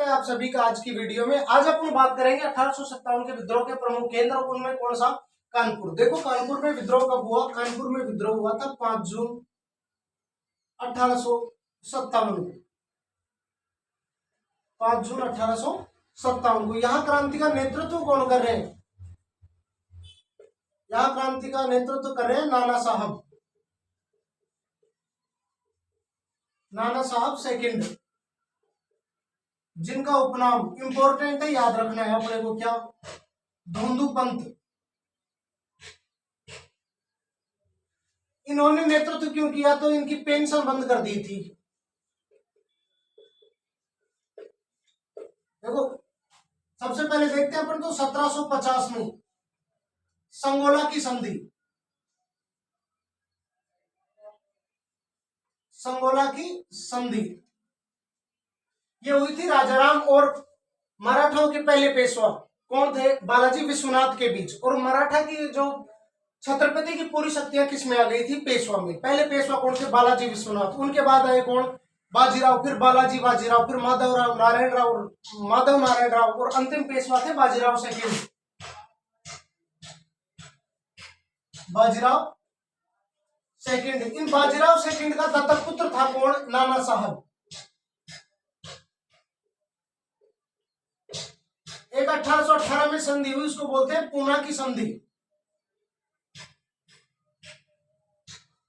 स्वागत है आप सभी का आज की वीडियो में। आज अपन बात करेंगे 1857 के विद्रोह के प्रमुख केंद्र, उनमें कौन सा? कानपुर। देखो कानपुर में विद्रोह कब हुआ? कानपुर में विद्रोह हुआ था 5 जून 1857 को। 5 जून 1857 को। यहाँ क्रांति का नेतृत्व कौन कर रहे हैं? यहाँ क्रांति का नेतृत्व कर रहे हैं नाना साहब। नाना साहब सेकंड, जिनका उपनाम इंपॉर्टेंट है, याद रखना है अपने को, क्या? धोंदू पंत। इन्होंने नेतृत्व क्यों किया? तो इनकी पेंशन बंद कर दी थी। देखो सबसे पहले देखते हैं अपन तो 1750 में संगोला की संधि। संगोला की संधि ये हुई थी राजाराम और मराठाओं के पहले पेशवा कौन थे? बालाजी विश्वनाथ के बीच। और मराठा की जो छत्रपति की पूरी शक्तियां किसमें आ गई थी? पेशवा में। पहले पेशवा कौन थे? बालाजी विश्वनाथ। उनके बाद आए कौन? बाजीराव, फिर बालाजी बाजीराव, फिर माधवराव नारायण राव, माधव नारायण राव, और अंतिम पेशवा थे बाजीराव सेकंड। बाजीराव सेकंड। इन बाजीराव सेकंड का दत्तक पुत्र था कौन? नाना साहब। एक 1818 में संधि हुई, उसको बोलते हैं पूना की संधि।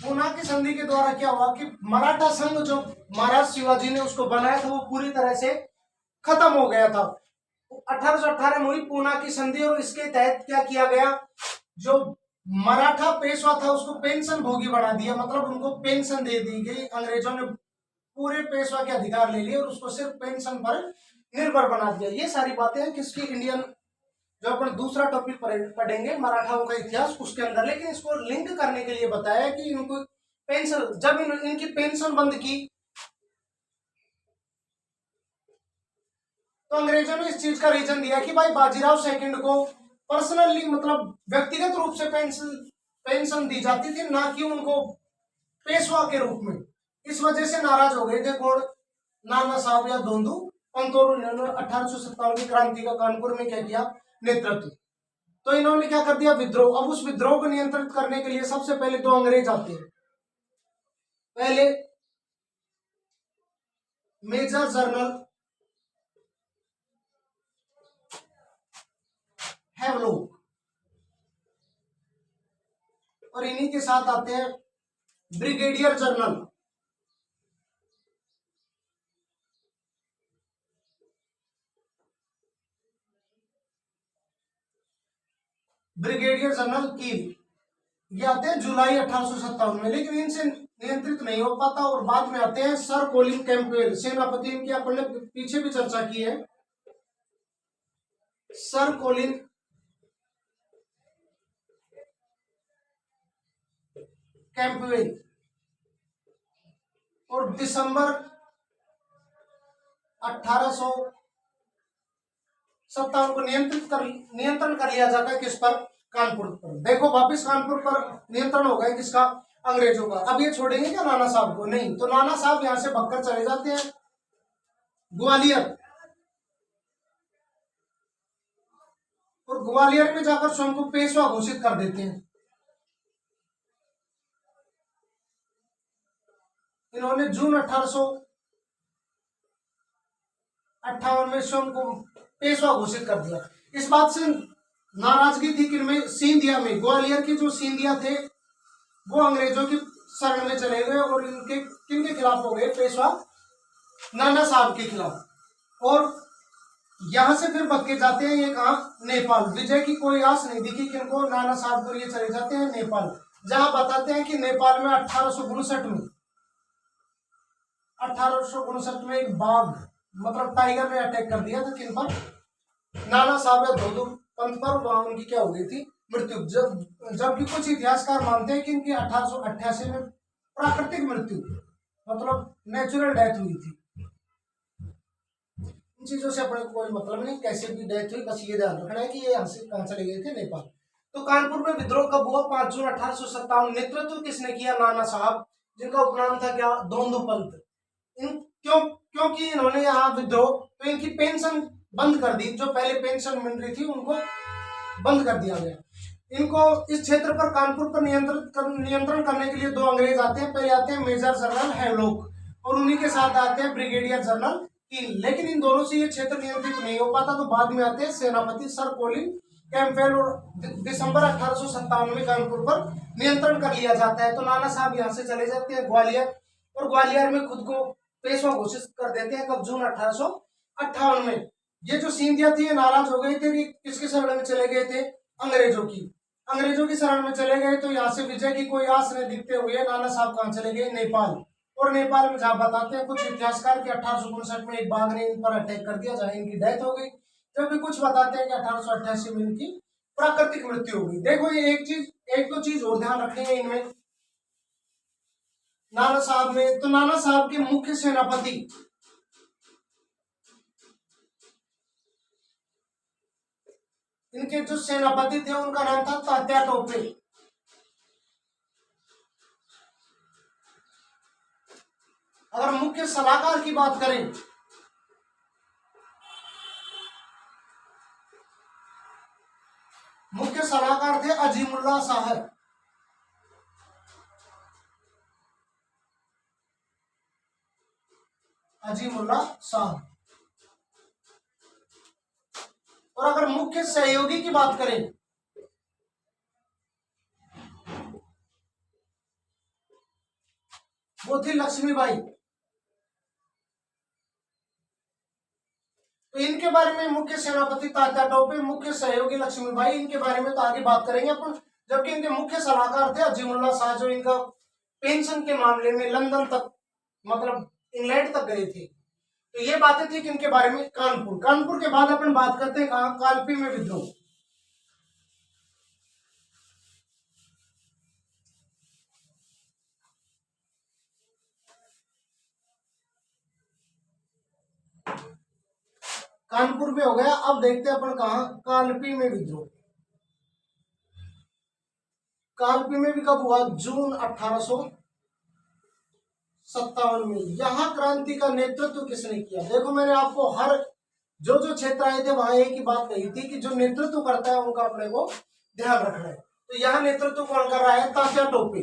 पूना की संधि के द्वारा क्या हुआ कि मराठा संघ जो महाराज शिवाजी ने उसको बनाया था वो पूरी तरह से खत्म हो गया था। 1818 में हुई पूना की संधि और इसके तहत क्या किया गया? जो मराठा पेशवा था उसको पेंशन भोगी बना दिया, मतलब उनको पेंशन दे दी गई। अंग्रेजों ने पूरे पेशवा के अधिकार ले लिए और उसको सिर्फ पेंशन पर निर्भर बना दिया। ये सारी बातें हैं किसकी? इंडियन, जो अपन दूसरा टॉपिक पढ़ेंगे मराठाओं का इतिहास, उसके अंदर। लेकिन इसको लिंक करने के लिए बताया कि इनको पेंशन, जब इनकी पेंशन बंद की तो अंग्रेजों ने इस चीज का रीजन दिया कि भाई बाजीराव सेकंड को पर्सनली, मतलब व्यक्तिगत रूप से पेंशन दी जाती थी, ना कि उनको पेशवा के रूप में। इस वजह से नाराज हो गए थे कौन? नाना साहब या धोंदू पंत। और इन्होंने 1857 की क्रांति का कानपुर में क्या किया? नेतृत्व। तो इन्होंने क्या कर दिया? विद्रोह। अब उस विद्रोह को नियंत्रित करने के लिए सबसे पहले 2 अंग्रेज आते हैं। पहले मेजर जनरल हैवलॉक, और इन्हीं के साथ आते हैं ब्रिगेडियर जनरल कील। ये आते हैं जुलाई 1857 में, लेकिन इनसे नियंत्रित नहीं हो पाता। और बाद में आते हैं सर कोलिन कैंपबेल, सेनापति। इनकी अपन ने पीछे भी चर्चा की है। Sir Colin Campbell. और दिसंबर 1857 को नियंत्रण कर लिया जाता है किस पर? कानपुर पर। देखो वापिस कानपुर पर नियंत्रण हो गया किसका? अंग्रेजों का। अब ये छोड़ेंगे क्या नाना साहब को? नहीं। तो नाना साहब यहां से भगकर चले जाते हैं ग्वालियर, और ग्वालियर में जाकर स्वयं को पेशवा घोषित कर देते हैं। इन्होंने जून 1858 में स्वयं को पेशवा घोषित कर दिया। इस बात से नाराजगी थी किनमें? सिंधिया में। ग्वालियर के जो सिंधिया थे वो अंग्रेजों की शरण में चले गए और इनके किनके खिलाफ हो गए? पेशवा नाना साहब के खिलाफ। और यहां से फिर भटके जाते हैं ये कहा? नेपाल। विजय की कोई आस नहीं दिखी किनको? नाना साहब को। ये चले जाते हैं नेपाल, जहां बताते हैं कि नेपाल में 1859 में एक बाघ, मतलब टाइगर ने अटैक कर दिया था किन पर? नाना साहब या धोंदू पंत पर। वहां उनकी क्या हो गई थी? मृत्यु। जबकि कुछ इतिहासकार मानते हैं कि इनकी 1888 में प्राकृतिक मृत्यु, मतलब नेचुरल डेथ हुई थी। इन चीजों से अपने कोई मतलब नहीं, कैसे भी डेथ हुई, बस ये ध्यान रखना है कि ये यहाँ से कहां चले गए थे? नेपाल। तो कानपुर में विद्रोह कब हुआ? 5 जून 1857। नेतृत्व किसने किया? नाना साहब, जिनका उपनाम था क्या? धोंदू पंत। इन क्योंकि इन्होंने यहाँ विद्रोह, तो इनकी पेंशन बंद कर दी, जो पहले पेंशन मिल रही थी उनको बंद कर दिया गया। इनको इस क्षेत्र पर, कानपुर पर नियंत्रण करने के लिए दो अंग्रेज आते हैं। पहले आते हैं मेजर जनरल हैवलॉक और उन्हीं के साथ आते हैं ब्रिगेडियर जनरल कीन। लेकिन इन दोनों से ये क्षेत्र नियंत्रित नहीं हो पाता, तो बाद में आते हैं सेनापति सर कोलिन कैंपबेल और दिसंबर 1857 में कानपुर पर नियंत्रण कर लिया जाता है। तो नाना साहब यहाँ से चले जाते हैं ग्वालियर, और ग्वालियर में खुद को पेशवा घोषित कर देते हैं। कब? जून 1858 में। ये जो सिंधिया थी ये नाराज हो गई थी, किसके शरण में चले गए थे? अंग्रेजों की शरण में चले गए। तो यहाँ से विजय की कोई आस नहीं दिखते हुए नाना साहब कहाँ चले गए? नेपाल। और नेपाल में जहाँ बताते हैं कुछ इतिहासकार कि 1859 में एक बाघ ने इन पर अटैक कर दिया, जहाँ इनकी डेथ हो गई। जबकि कुछ बताते हैं कि 1888 में इनकी प्राकृतिक मृत्यु हो गई। देखो ये एक दो चीज और ध्यान रखनी है इनमें नाना साहब में। तो नाना साहब के मुख्य सेनापति, इनके जो सेनापति थे उनका नाम था तात्या टोपे। अगर मुख्य सलाहकार की बात करें, मुख्य सलाहकार थे अजीमुल्लाह शाह। अजीमुल्लाह शाह। और अगर मुख्य सहयोगी की बात करें, वो थी लक्ष्मीबाई। तो इनके बारे में मुख्य सेनापति तात्या टोपे, मुख्य सहयोगी लक्ष्मीबाई, इनके बारे में तो आगे बात करेंगे अपन। जबकि इनके मुख्य सलाहकार थे अजीमुल्लाह शाह, जो इनका पेंशन के मामले में लंदन तक, मतलब इंग्लैंड तक गए थे। तो ये बातें थी कि इनके बारे में। कानपुर के बाद अपन बात करते हैं कहां? कालपी में विद्रोह। कानपुर में हो गया। अब देखते हैं अपन कहा? कालपी में विद्रोह। कालपी में भी कब हुआ? जून 1857 में। यहां क्रांति का नेतृत्व किसने किया? देखो मैंने आपको हर जो क्षेत्र आए थे वहां एक ही बात कही थी कि जो नेतृत्व करता है उनका अपने को ध्यान रखना है। तो यहाँ नेतृत्व कौन कर रहा है? तात्या टोपे।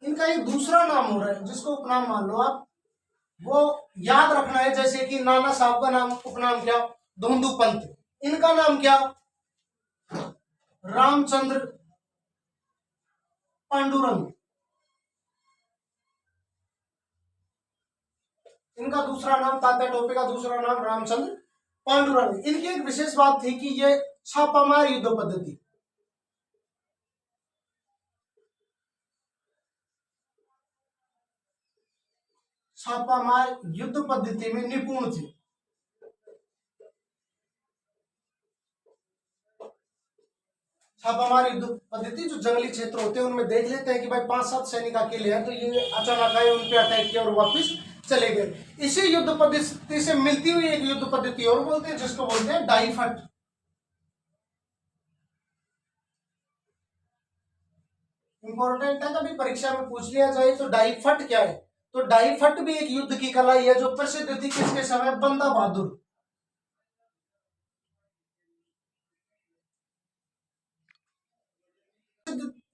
इनका एक दूसरा नाम हो रहा है जिसको उपनाम मान लो आप, वो याद रखना है। जैसे कि नाना साहब का नाम, उपनाम क्या? धोंदू पंत। इनका नाम क्या? रामचंद्र पांडुरंग। इनका दूसरा नाम, तात्या टोपे का दूसरा नाम रामचंद्र पांडुरंग। इनकी एक विशेष बात थी कि ये छापामार युद्ध पद्धति, छापामार युद्ध पद्धति में निपुण थे। छापामार युद्ध पद्धति, जो जंगली क्षेत्र होते हैं उनमें देख लेते हैं कि भाई 5-7 सैनिक अकेले हैं, तो ये अचानक आए, उन पे अटैक किया और वापस चले गए। इसी युद्ध पद्धति से मिलती हुई एक युद्ध पद्धति और बोलते हैं, जिसको बोलते हैं डाई फट। इंपॉर्टेंट है, कभी परीक्षा में पूछ लिया जाए तो डाई फट क्या है? तो डाई फट भी एक युद्ध की कला ही है, जो प्रसिद्ध थी किसके समय? बंदा बहादुर।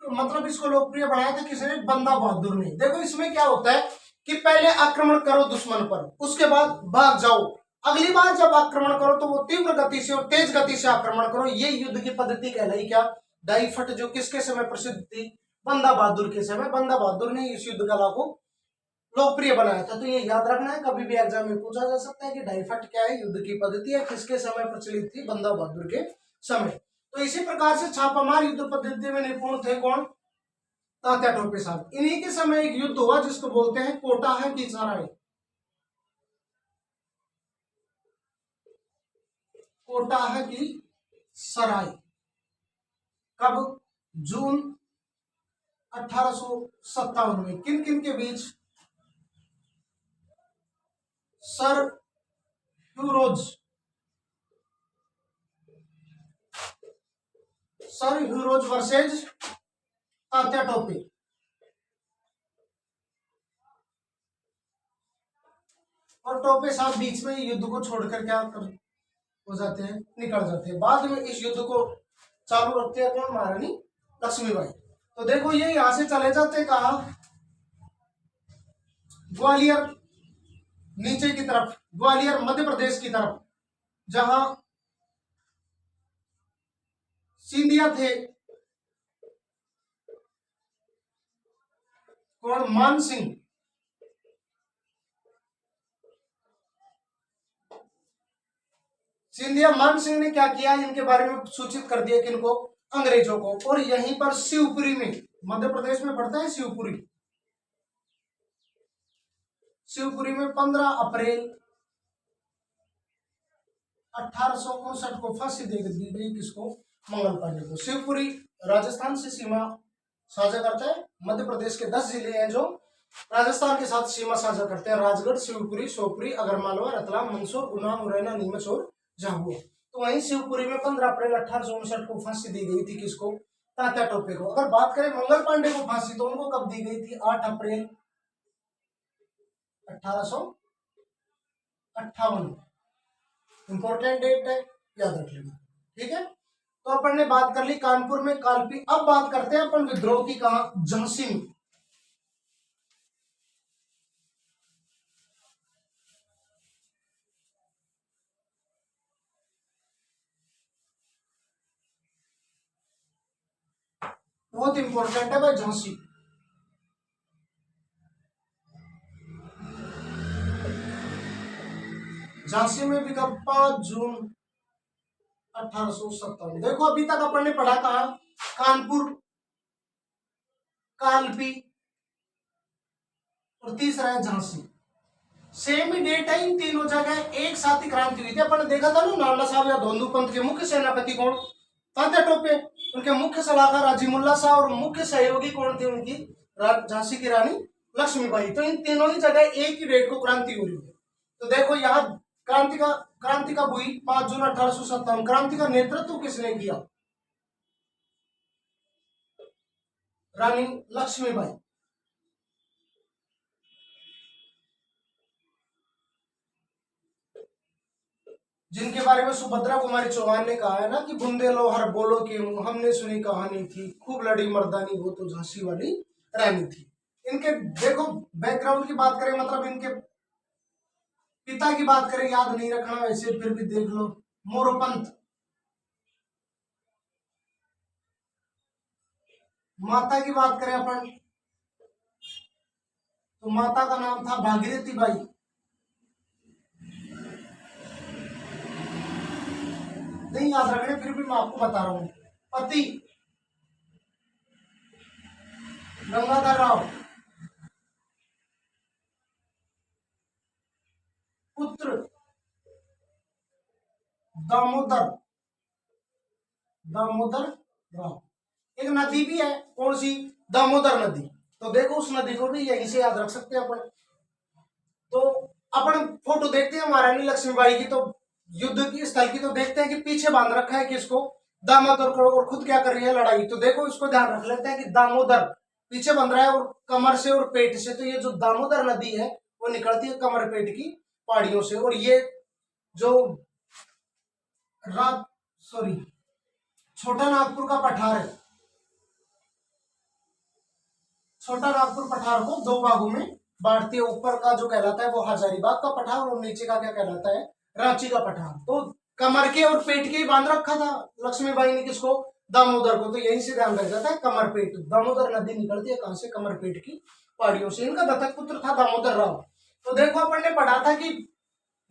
मतलब इसको लोकप्रिय बनाया था किसने? बंदा बहादुर ने। देखो इसमें क्या होता है कि पहले आक्रमण करो दुश्मन पर, उसके बाद भाग जाओ। अगली बार जब आक्रमण करो तो वो तीव्र गति से और तेज गति से आक्रमण करो। ये युद्ध की पद्धति कहलाई क्या? डाई फट, जो किसके समय प्रसिद्ध थी? बंदा बहादुर के समय। बंदा बहादुर ने इस युद्ध कला को लोकप्रिय बनाया था। तो ये याद रखना है, कभी भी एग्जाम में पूछा जा सकता है कि डाई फट क्या है, युद्ध की पद्धति है, किसके समय प्रचलित थी? बंदा बहादुर के समय। तो इसी प्रकार से छापामार युद्ध पद्धति में निपुण थे कौन? तात्या टोपे साहब। इन्हीं के समय एक युद्ध हुआ जिसको बोलते हैं कोटा है की सराय। कोटा है की सराय। कब? जून 1857 में। किन किन के बीच? Sir Hugh Rose, sir Hugh Rose versus Tatya Tope. और टोपे साहब बीच में युद्ध को छोड़कर क्या कर हो जाते हैं, निकल जाते हैं। बाद में इस युद्ध को चालू रखते हैं कौन, महारानी लक्ष्मीबाई। तो देखो ये यहां से चले जाते कहा, ग्वालियर नीचे की तरफ, ग्वालियर मध्य प्रदेश की तरफ, जहां सिंधिया थे, कौन, मान सिंह। सिंधिया मान सिंह ने क्या किया, इनके बारे में सूचित कर दिया किनको, अंग्रेजों को। और यहीं पर शिवपुरी में, मध्य प्रदेश में पड़ता है शिवपुरी, शिवपुरी में 15 अप्रैल 1859 को फांसी दे दी गई किसको, मंगल पांडे को। शिवपुरी राजस्थान से सीमा साझा करता है, मध्य प्रदेश के 10 जिले हैं जो राजस्थान के साथ सीमा साझा करते हैं, राजगढ़, शिवपुरी, शिवपुरी, अगरमालवा, रतलाम, मंदसौर, गुना, मुरैना, नीमच और झाबुआ। तो वहीं शिवपुरी में 15 अप्रैल 1859 को फांसी दी गई थी किसको, तात्या टोपे को। अगर बात करें मंगल पांडे को फांसी, तो उनको कब दी गई थी, 8 अप्रैल 1858। इंपॉर्टेंट डेट है, याद रख लेना, ठीक है। तो अपन ने बात कर ली कानपुर में कालपी। अब बात करते हैं अपन विद्रोह की, कहा, झांसी में। बहुत इंपॉर्टेंट है भाई झांसी। झांसी में भी कब, 5 जून 1857। देखो अभी तक अपन ने पढ़ा कहा, कानपुर, कालपी और तीसरा है झांसी। सेम ही डेट है इन तीनों जगह, एक साथ ही क्रांति हुई थी। अपन ने देखा था ना, नाना साहब या धोंदू पंथ के मुख्य सेनापति कौन, तात्या टोपे। उनके मुख्य सलाहकार अजीमुल्ला शाह और मुख्य सहयोगी कौन थे उनकी, झांसी की रानी लक्ष्मीबाई। तो इन तीनों ही जगह एक ही डेट को क्रांति हुई है। तो देखो यहाँ क्रांति कब हुई, 5 जून 1857। क्रांति का नेतृत्व किसने किया, रानी लक्ष्मीबाई। जिनके बारे में सुभद्रा कुमारी चौहान ने कहा है ना कि बूंदे लो हर बोलो के मुंह, हमने सुनी कहानी थी, खूब लड़ी मर्दानी, वो तो झांसी वाली रानी थी। इनके देखो बैकग्राउंड की बात करें, मतलब इनके पिता की बात करें, याद नहीं रखना वैसे, फिर भी देख लो, मोरोपंत। माता की बात करें अपन, तो माता का नाम था भागीरथी बाई। नहीं याद रखने, फिर भी मैं आपको बता रहा हूं। पति गंगाधर राव, पुत्र दामोदर, दामोदर राव। एक नदी भी है, कौन सी, दामोदर नदी। तो देखो उस नदी को भी यहीं से याद रख सकते हैं अपन। तो अपन फोटो देखते हैं महारानी लक्ष्मीबाई की, तो युद्ध की स्थल की, तो देखते हैं कि पीछे बांध रखा है किसको, दामोदर को, और खुद क्या कर रही है, लड़ाई। तो देखो इसको ध्यान रख लेते हैं कि दामोदर पीछे बंध रहा है, और कमर से और पेट से। तो ये जो दामोदर नदी है वो निकलती है कमर पेट की पहाड़ियों से। और ये जो रात सॉरी छोटा नागपुर का पठार है, छोटा नागपुर पठार को 2 भागों में बांटती है। ऊपर का जो कहलाता है वो हजारीबाग का पठार, और नीचे का क्या कहलाता है, रांची का पठार। तो कमर के और पेट के ही बांध रखा था लक्ष्मीबाई ने किसको, दामोदर को। तो यहीं से ध्यान रख जाता है, कमर पेट, दामोदर नदी निकलती है कहां से, कमर पेट की पहाड़ियों से। इनका दत्तक पुत्र था दामोदर राव। तो देखो अपन ने पढ़ा था कि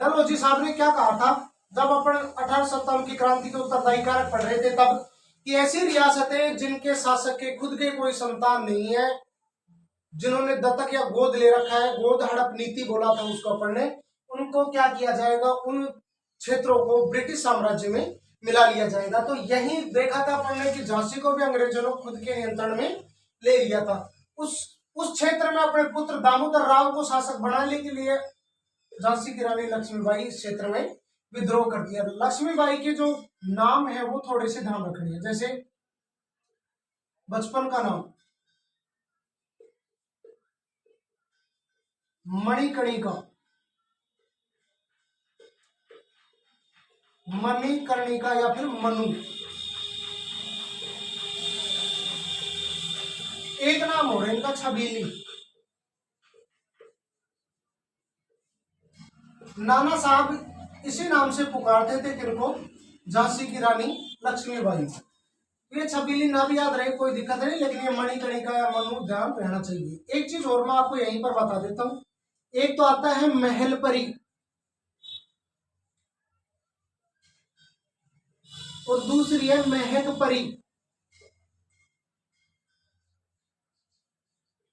डलहौजी साहब ने क्या कहा था, जब अपन 1857 की क्रांति के उत्तरदायी कारक पढ़ रहे थे तब, कि ऐसी रियासतें जिनके शासक के खुद के कोई संतान नहीं है, जिन्होंने दत्तक या गोद ले रखा है, गोद हड़प नीति बोला था उसको अपन ने, उनको क्या किया जाएगा, उन क्षेत्रों को ब्रिटिश साम्राज्य में मिला लिया जाएगा। तो यही देखा था अपन ने कि झांसी को भी अंग्रेजों ने खुद के नियंत्रण में ले लिया था। उस क्षेत्र में अपने पुत्र दामोदर राव को शासक बनाने के लिए झांसी की रानी लक्ष्मीबाई इस क्षेत्र में विद्रोह कर दिया। लक्ष्मीबाई के जो नाम है वो थोड़े से ध्यान रखने हैं। जैसे बचपन का नाम मणिकर्णिका, मणिकर्णिका या फिर मनु। एक नाम हो रहा है इनका छबीली। नाना साहब इसी नाम से पुकारते थे किनको, झांसी की रानी लक्ष्मीबाई। ये छबीली ना भी याद रहे कोई दिक्कत नहीं, लेकिन ये मणिकर्णिका या मनु ध्यान रहना चाहिए। एक चीज और मैं आपको यहीं पर बता देता हूं, एक तो आता है महल परी और दूसरी है महक परी।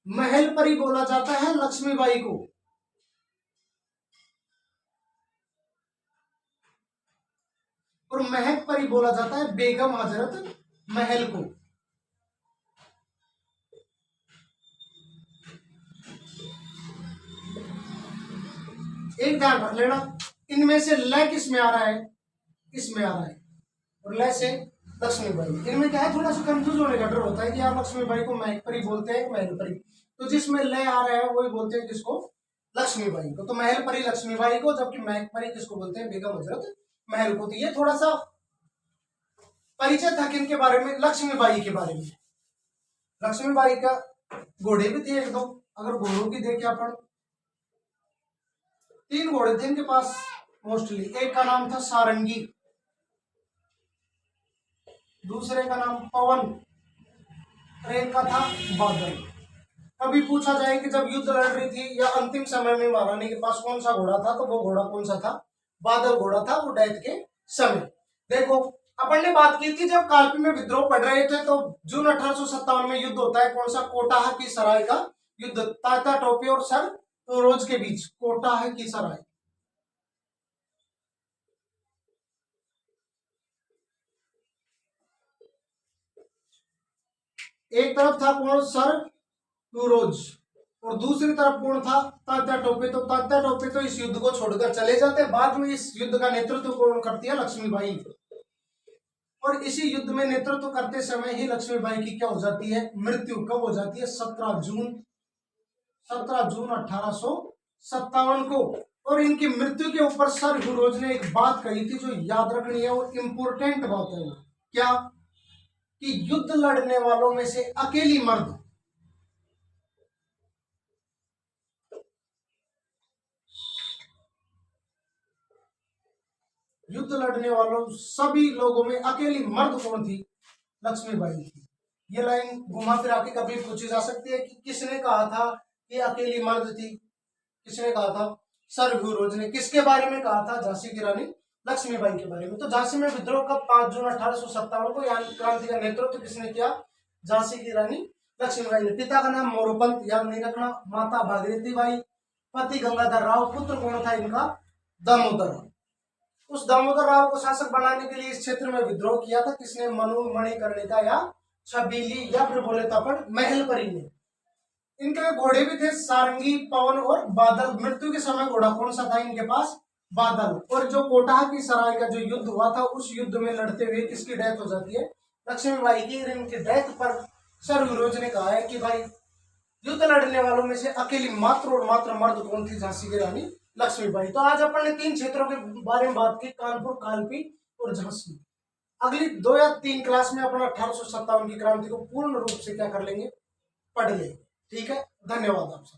महल परी बोला जाता है लक्ष्मीबाई को, और महक परी बोला जाता है बेगम हजरत महल को। एक ध्यान रख लेना, इनमें से ल किस में आ रहा है, इसमें आ रहा है, और ल से लक्ष्मीबाई। इनमें क्या है, थोड़ा सा कंफ्यूज होने का डर होता है कि यार लक्ष्मीबाई को महक परी बोलते हैं महल परी, तो जिसमें ल आ रहा है वही बोलते हैं किसको, लक्ष्मीबाई को। तो महल परी लक्ष्मीबाई को, जबकि महक परी किसको बोलते हैं, बेगम हजरत महल को। तो ये थोड़ा सा परिचय था किनके बारे में, लक्ष्मीबाई के बारे में। लक्ष्मीबाई का घोड़े भी थे एक दो, अगर घोड़ों की देखे अपन, 3 घोड़े थे इनके पास मोस्टली। एक का नाम था सारंगी, दूसरे का नाम पवन, और एक का था बादल। कभी पूछा जाए कि जब युद्ध लड़ रही थी या अंतिम समय में महारानी के पास कौन सा घोड़ा था, तो वो घोड़ा कौन सा था, बादल घोड़ा था, वो डेथ के समय। देखो अपन ने बात की थी जब कालपी में विद्रोह पड़ रहे थे, तो जून 1857 में युद्ध होता है, कौन सा, कोटाह की सराय का युद्ध, तात्या टोपे और सर फिरोज के बीच, कोटाह की सराय। एक तरफ था कौन, सर फिरोज, और दूसरी तरफ कौन था, तात्या टोपे। तो तात्या टोपे तो इस युद्ध को छोड़कर चले जाते हैं। बाद में इस युद्ध का नेतृत्व कौन करती है, लक्ष्मीबाई। और इसी युद्ध में नेतृत्व करते समय ही लक्ष्मीबाई की क्या हो जाती है, मृत्यु। कब हो जाती है, 17 जून 1857 को। और इनकी मृत्यु के ऊपर सर फिरोज ने एक बात कही थी जो याद रखनी है, वो इंपोर्टेंट बात है। क्या, कि युद्ध लड़ने वालों में से अकेली मर्द, युद्ध लड़ने वालों सभी लोगों में अकेली मर्द कौन थी, लक्ष्मीबाई थी। ये लाइन घुमा फिरा के कभी पूछी जा सकती है कि किसने कहा था कि अकेली मर्द थी, किसने कहा था, सर फिरोज ने। किसके बारे में कहा था, झांसी की रानी लक्ष्मीबाई के बारे में। तो झांसी में विद्रोह कब, 5 जून 1857 को, यानी क्रांति का नेतृत्व किसने किया, झांसी की रानी लक्ष्मीबाई ने। पिता का नाम मोरोपंत, याद नहीं रखना, माता भागीरथी बाई, पति गंगाधर राव, पुत्र कौन था इनका, दामोदर। उस दामोदर राव को शासक बनाने के लिए इस क्षेत्र में विद्रोह किया था किसने, मनु, मणिकर्णिका या छबीली, या फिर बोले तो अपन महल परी ने। इनके घोड़े भी थे, सारंगी, पवन और बादल। मृत्यु के समय घोड़ा कौन सा था इनके पास, बादल। और जो कोटाह की सराय का जो युद्ध हुआ था, उस युद्ध में लड़ते हुए किसकी डेथ हो जाती है, लक्ष्मीबाई की। इनकी डेथ पर सर फिरोज ने कहा है कि भाई युद्ध लड़ने वालों में से अकेली मात्र और मात्र मर्द कौन थी, झांसी की रानी लक्ष्मीबाई। तो आज अपन ने 3 क्षेत्रों के बारे में बात की, कानपुर, कालपी और झांसी। अगली 2 या 3 क्लास में अपन 1857 की क्रांति को पूर्ण रूप से क्या कर लेंगे, पढ़ लेंगे। ठीक है, धन्यवाद आप सब।